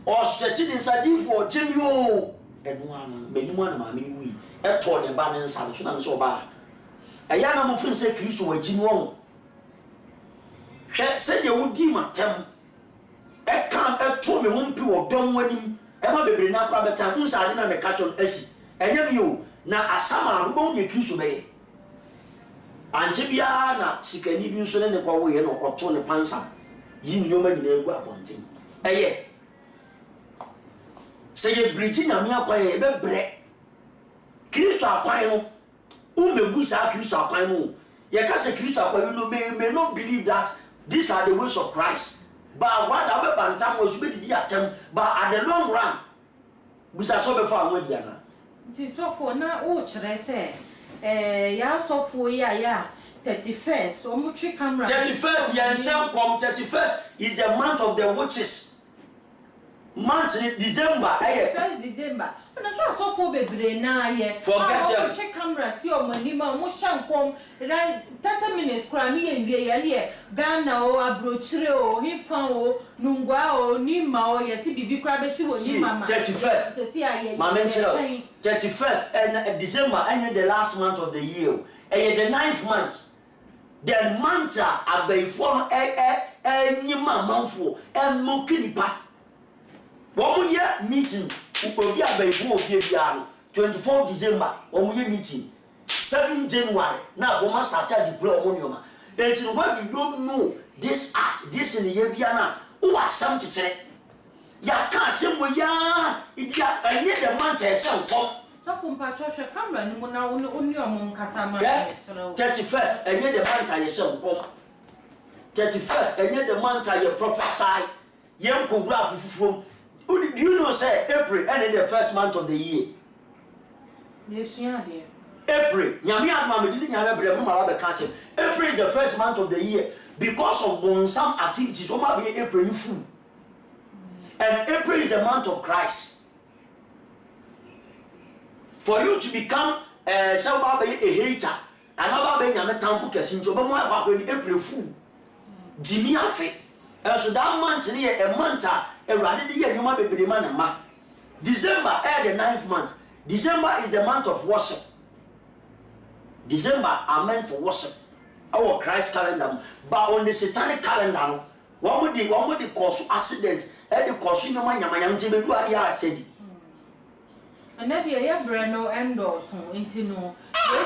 o steti ni sadifo jemio enu anu menimu ana ma meni wi e to ne ba ne nsa so na so ba eya na mo fin se Kristo waji no won hwe se de wodi matem e kan e to me ho mpi wo dom wanim e ma bebre na kwa beta nsa ade na me ka chon asi enye mi o na asama ro bon de Kristo be ye anje bia na sikani bi nso ne kwa wo ye no oto ne pansa yi nyoma nyina egu abonten eye se ye bridge na mi akwa ye be bre Kristo akwan no umebu sa Kristo akwan no ye ka se Kristo akwan no may not believe that these are the ways of Christ but what about bantam was be di atem but at the long run busa so be for amodi ana
ti so for na o kire se ya so for ya 31st omutri camera
31st ya nsem kom 31st is the month of the witches month in December
1st December na so for bebre na ye
forget them
check camera see o manima mo shankom 30 minutes kra mi ye ye Ghana o abrochire o hifan o nungwa o nima o ye si bibi kra be si wo ni mama
31st mama nchiro 31st and December and the last month of the year and the 9th month the month abaifo nyima manfo emokinipa wo ye meeting ukobi abaifo ofie bia no 24 December wo ye meeting 7 January na for master start deploy omonioma until when you don't know this art this in ye bia na who are some titere ya ka sem wo ya idia anye the month e se nkom
so mpa choshe camera ni mo na oni omo nkasa ma
31st enye the month aye se nkom 31st enye the month aye prophesy yem kogura afufufum. Do you know say April and the first month of the year?
Yes, yeah, dear.
April. Nyame adma me didi nyame bre mo ma ba catch him. April is the first month of the year because of some activities. O ma be April ni full. And April is the month of Christ. For you to become somebody a hater, another be nyame tamfo kesi nti oba mo akwa ni April full. Jimi afe. And so that month ni a month Erade de ye nyoma bebre ma na ma. December the 9th month. December is the month of worship. December are meant for worship. Our Christ calendar, but on the satanic calendar, one would the cause accident, and the cause you know my nyamanyam be do aya said.
And that ye breno endo so intino.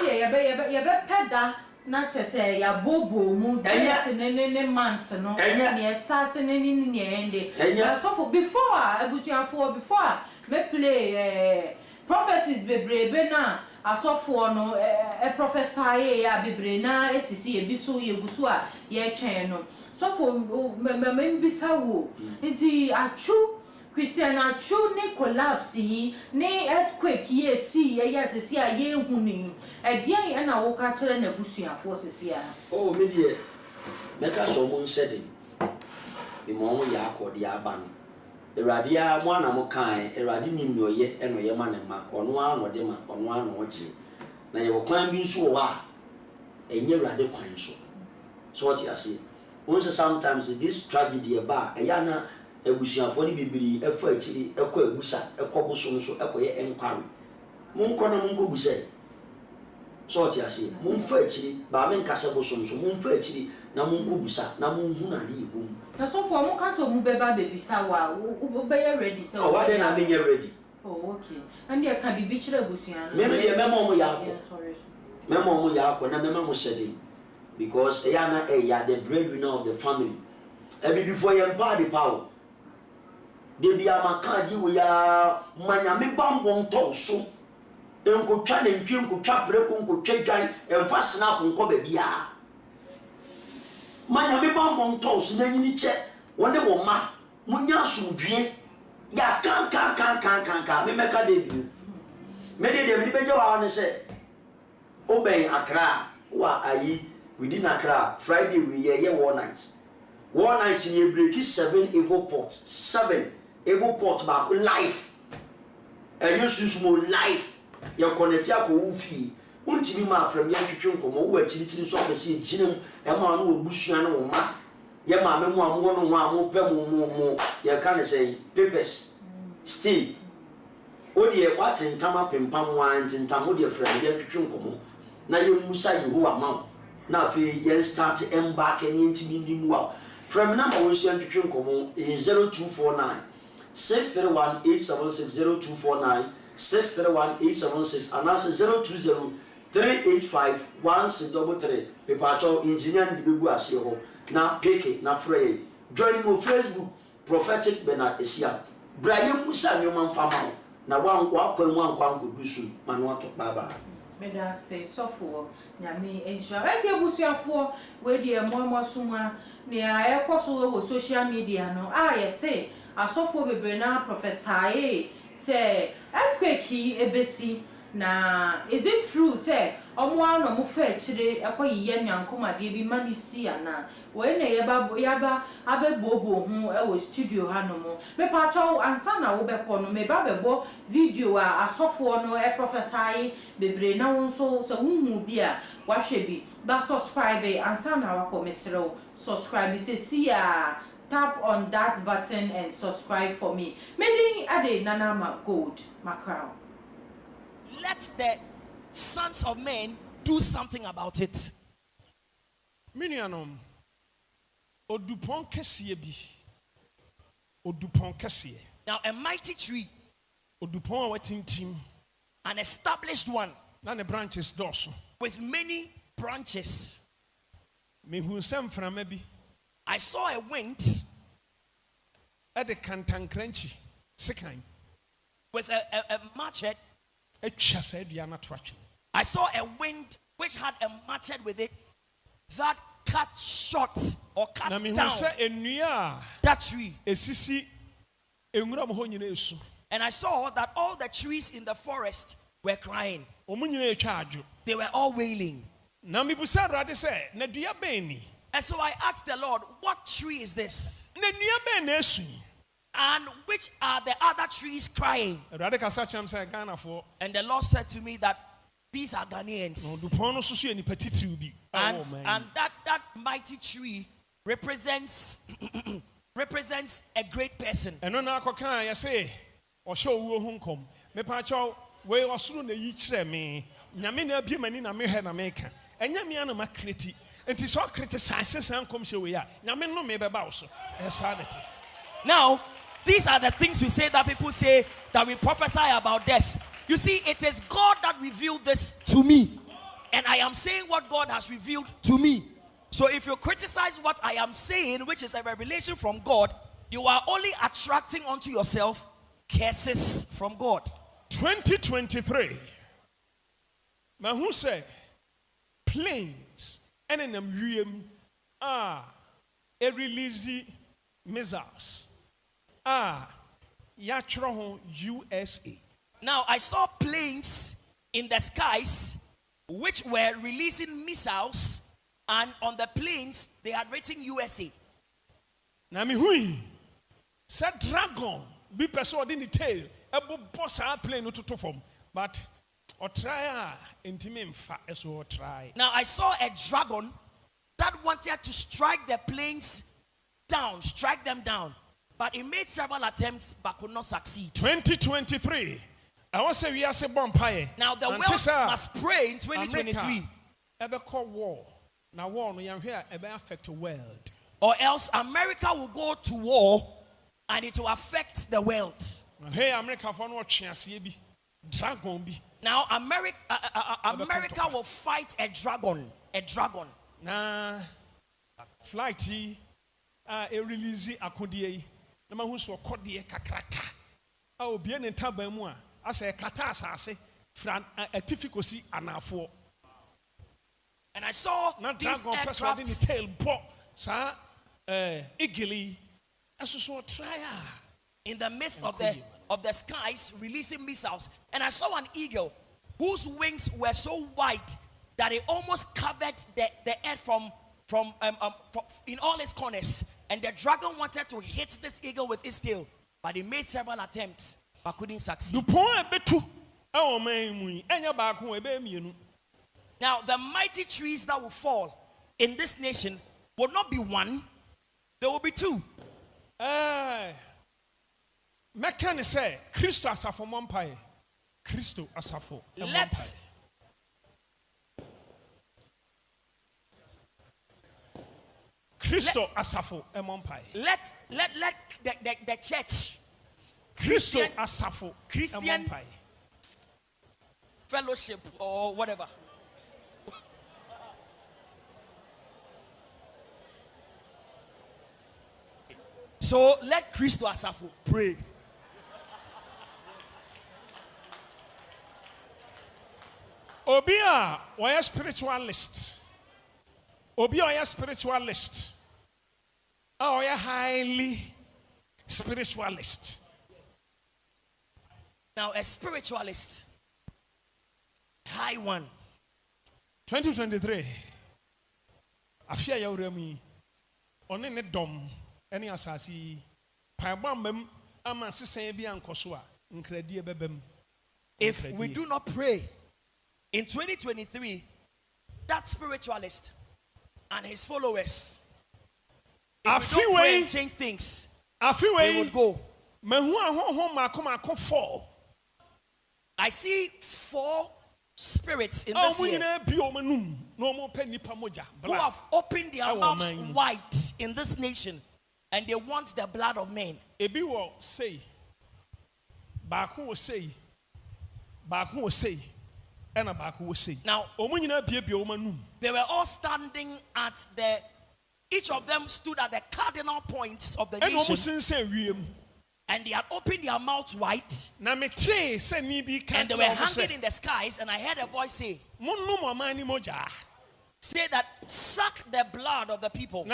Ye be peda na che say ya bobo mu ne months no ne start ne ende so before abusuafo before me play prophecies bebrebe na asofo no prophesy ya bebre na esisi e bi so ye gusu a ye twen no so for me bisa wo nti achu Christian Atsu ne collapse ne earthquake ye si ye ya tesi a ye huni edian e na wo ka kire na busuafo sesi a
oh me die meka so mo nsede bi mo mo ya akode aba no Erade a mo ana mo kan erade nim no ye eno ye ma ne ma ono ano de ma ono ano oje na ye wo kwan bi nso wo a enye erade kwan so what you see once sometimes this tragedy aba ayana ebusuafo ni bibiri efa akiri ekọ ebusa ekọboso nso ekoye enkwari monko na monko busa so what you see monfa akiri ba men kase boso nso monfa akiri na monko busa na monhu na de ibum
na so for mo kaso mu beba bebisa wa wo be ready so
what then am you ready
oh okay and there can be bichira busua
me de memo mo yakọ memo mo yakọ na memo mo shede because eyana eya the breadwinner of the family ebi before you empower the power de bia makadi we ya manyame bambon tonso enkotwa na ntwe enkotwa preko enkotwa dwan emfa snap nko ba bia manyame bambon tonso na nyini che wone wo ma munya sumdwe ya kan me meka de bi me de beje wa ne se oben Accra wa ayi within Accra Friday we ye one night in a break 7 evil ports 7 evil port back life and you should more life your connect ya ko ufi untimi ma from ya twetwe nkomo wo akiri so obese ejinem e ma no obusua no ma ye ma me mu amwo no ho amo pe mu ya kan say papers stay Odie what in Tama Pimpam wines in Tamudia friend, yen Pichunkomo. Na ye Musa you amount. Now if yen start embarking into me wow. From number we see Pichunkomo in 0249 631 876 0249 631 876 and that's 020 385 1633. Pepacho engineer the Bibu Asio. Na Peke, na Frey. Joining on Facebook, Prophetic Bernard Esia. Brian Musa Newman Famao. Na one could do soon. Manuato Baba.
Meda say so for Yami insurance. For where dear Mama Suma near a course with social media. No, yes, say, I saw for the Bernard prophesy. Say, earthquake ebesi. Na is it true say omwa no mo fa chire akoyiye nyankoma de bi mani si ana we na yaba abebobo hu e wo studio ha no mo me pa cho ansa na wo be ko no me ba bebo video a asofo no e prophesy bebre na won so hu bi a wa hwe bi ba subscribe ansa na wa ko mesro subscribe say see tap on that button and subscribe for me meaning ade nana gold macrown.
Let the sons of men do something about it.
Minianom odupon kesiye bi. Odupon kesiye.
Now a mighty tree,
odupon watintim,
an established one,
na ne branches doso,
with many branches.
Mehu nsem frama bi.
I saw a wind
At the kantankranchi sekan
with a machete. I saw a wind which had a machete with it that cut short or cut down that tree. And I saw that all the trees in the forest were crying. They were all wailing. And so I asked the Lord, what tree is this? And which are the other trees crying? And the Lord said to me that these are Ghanaians. And that mighty tree represents represents a great person. Now, these are the things we say that people say that we prophesy about death. You see, it is God that revealed this to me. And I am saying what God has revealed to me. So if you criticize what I am saying, which is a revelation from God, you are only attracting unto yourself curses from God.
2023. Mahu say planes and an emblem are a release missiles. Yachroho USA.
Now I saw planes in the skies which were releasing missiles, and on the planes they had written USA.
Nami hui said dragon be person in the tail ebo boss our plane to form, but or try intimate fa as or try.
Now I saw a dragon that wanted to strike the planes down, strike them down. But it made several attempts but could not succeed.
2023. I want to say we are a vampire.
Now the world must pray in 2023.
Ever call war. Now war no here ever affect the world.
Or else America will go to war and it will affect the world.
Hey, America for no chance be dragon be.
Now America will fight a dragon. A dragon.
Nah flighty a release akodie. And I saw
these aircrafts in the midst of the skies releasing missiles. And I saw an eagle whose wings were so wide that it almost covered the earth from in all its corners. And the dragon wanted to hit this eagle with its tail, but he made several attempts but couldn't succeed. Now the mighty trees that will fall in this nation will not be one, there will be two.
Mekane say Christo asafo mompae. Kristo asafo.
Let
Kristo asafo emompai.
Let the church,
Kristo asafo
Christian
emompai.
fellowship or whatever. So let Christo Asafo pray.
Obia, why a spiritualist? Obia, a spiritualist. Oh, a highly spiritualist.
Now, a spiritualist, high one.
2023. Afia ya uremi. One ne dom. Any asasi. Paibambem ama sisen bi ankoso a nkradie bebem.
If we do not pray in 2023, that spiritualist and his followers, if we don't pray and change things, they would go. I see 4 spirits in this year who have opened their mouths wide in this nation, and they want the blood of men.
Ebi will say, Baku will say, Baku will say, and a Baku will say.
Now, they were all standing at each of them stood at the cardinal points of the nation. And they had opened their mouths wide. And they were hanging in the skies. And I heard a voice say that suck the blood of the people.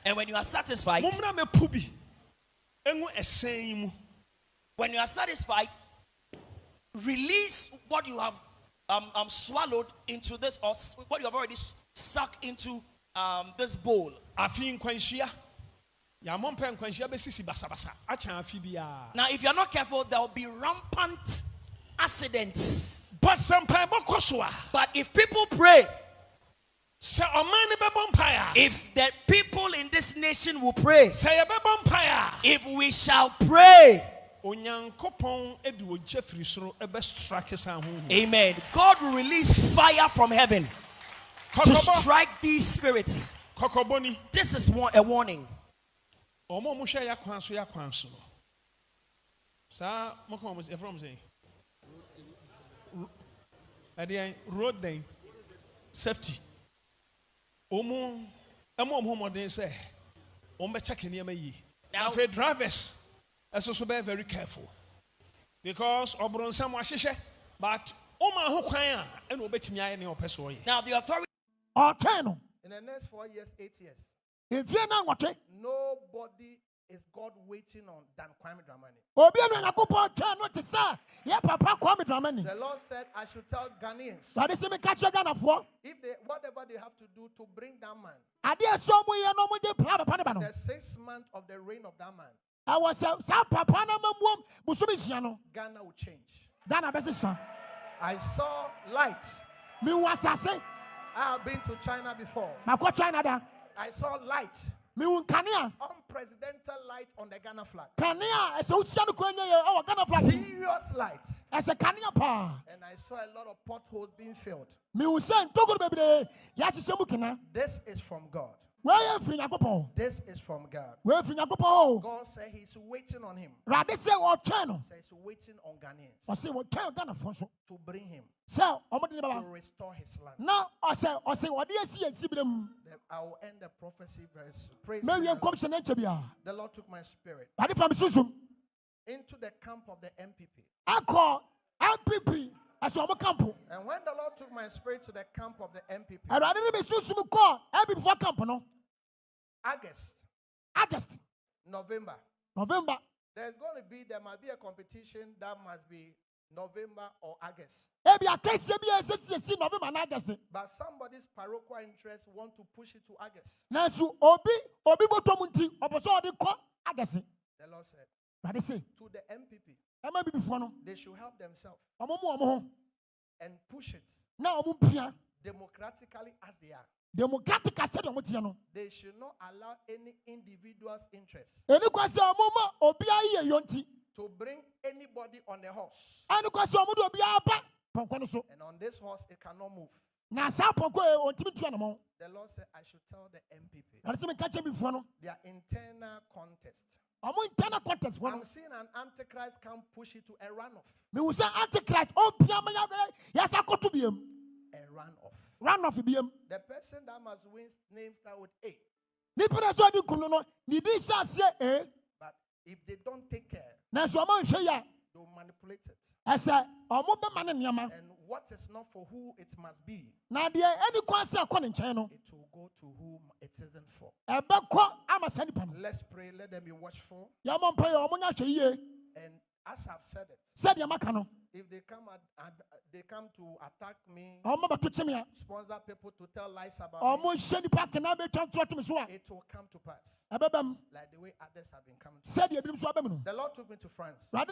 And when you are satisfied, release what you have swallowed into this, or what you have already sucked into this bowl. Now, if you're not careful, there will be rampant accidents. But if people pray, if the people in this nation will pray, if we shall pray, amen, God will release fire from heaven to strike these spirits. This is a warning.
Road safety. Now, for drivers, also be very careful, because but
now the authority
in the next 4 years, 8 years, if you're not watching, nobody is God waiting on than Kwame Dramani. The Lord said, I should tell Ghanaians if they, whatever they have to do to bring that man, the 6th month of the reign of that man, Ghana will change. I saw light. I have been to China before. I saw light. Unprecedented light on the Ghana flag. Serious light. And I saw a lot of potholes being filled. This is from God. This is from God. God said He's waiting on him. Says He's waiting on Ghanaians to bring him, to restore his land. I will end the prophecy verse. Praise the Lord took my spirit into the camp of the MPP. And when the Lord took my spirit to the camp of the MPP, August, November, there might be a competition that must be November or August. But somebody's parochial interest want to push it to August. The Lord said to the MPP, they should help themselves and push it democratically as they are. They should not allow any individual's interest to bring anybody on the horse.
And
on this horse, it cannot move.
The
Lord said, I should tell the MPP their internal contest. I'm seeing an antichrist can push it to a runoff. A runoff. The person that must win name start with A. But if they don't take care, they'll manipulate it. And what is not for who it must be, it will go to whom it isn't for. Let's pray, let them be watchful. And as I've said it, if they come to attack me, sponsor people to tell lies about me, it will come to pass. Like the way others have been coming to pass. The Lord took me to France. The Lord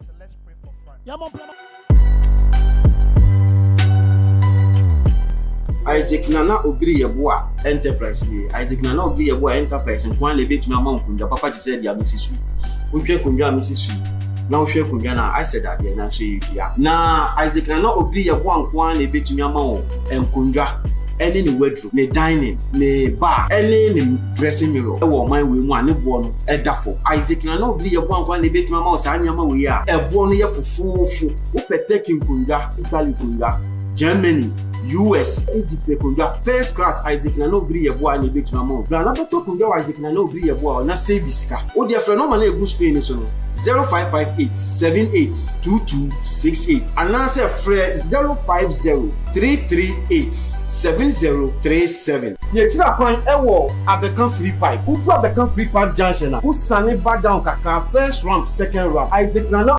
said, let's pray for France.
Isaac Nana Obri Yeboa Enterprise. Isaac Nana Obri Yeboa Enterprise. And one lebet me among Kunda. Papa just said, "Ya Mrs. We share Kunda, Mrs. Now share Kunda. I said that. Now say ya. Na Isaac Nana Obri Yeboa one lebet me among and Kunda. Any ni wardrobe, ni dining, ni bar, any ni dressing mirror. Ewo man we mu ani bo no edafo. Isaac Nana Obri Yeboa one lebet me among sa anyama we ya. Ebo no ye fufufu. Wo petekin Kunda, Italy Kunda, Germany, US, Egypt, first class Isaac Nana Obri Yeboa ni betu amount. Na na beto kunja Isaac Nana Obri Yeboa na service ka. O dia friend no man e go screen so no. 0558782268. And now say friend 05033870737. Ye tira kwan ewo Abekan free pipe. Who Abekan free pipe junction na. Who sane back down kaka first ramp, second ramp. Isaac Nana